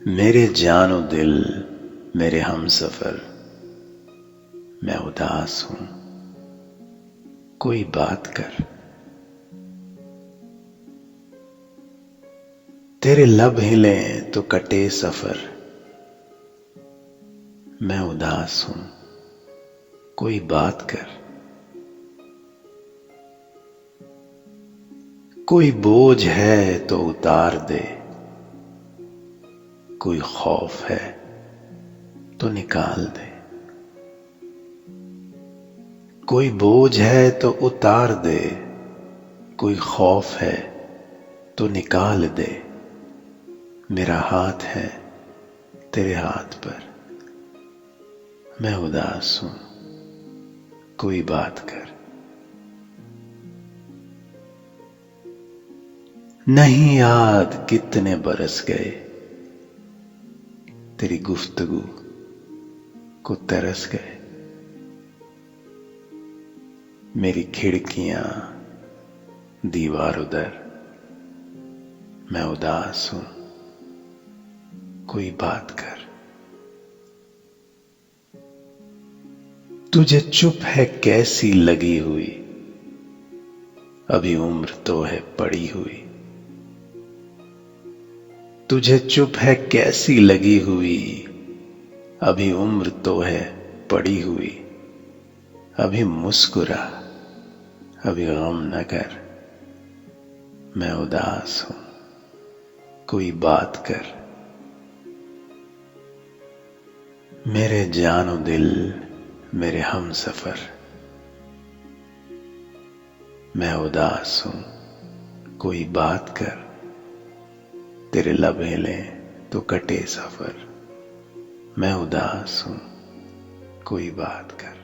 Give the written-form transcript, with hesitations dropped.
मेरे जानो दिल मेरे हमसफर, मैं उदास हूं, कोई बात कर। तेरे लब हिले तो कटे सफर, मैं उदास हूं, कोई बात कर। कोई बोझ है तो उतार दे, कोई खौफ है तो निकाल दे। कोई बोझ है तो उतार दे, कोई खौफ है तो निकाल दे। मेरा हाथ है तेरे हाथ पर, मैं उदास हूं, कोई बात कर। नहीं याद कितने बरस गए, तेरी गुफ्तगू को तरस गए। मेरी खिड़कियां दीवार उधर, मैं उदास हूं, कोई बात कर। तुझे चुप है कैसी लगी हुई, अभी उम्र तो है पड़ी हुई। तुझे चुप है कैसी लगी हुई, अभी उम्र तो है पड़ी हुई। अभी मुस्कुरा, अभी गम न कर, मैं उदास हूं, कोई बात कर। मेरे जानो दिल मेरे हमसफर, मैं उदास हूं, कोई बात कर। तेरे लब हिले तो कटे सफर, मैं उदास हूं, कोई बात कर।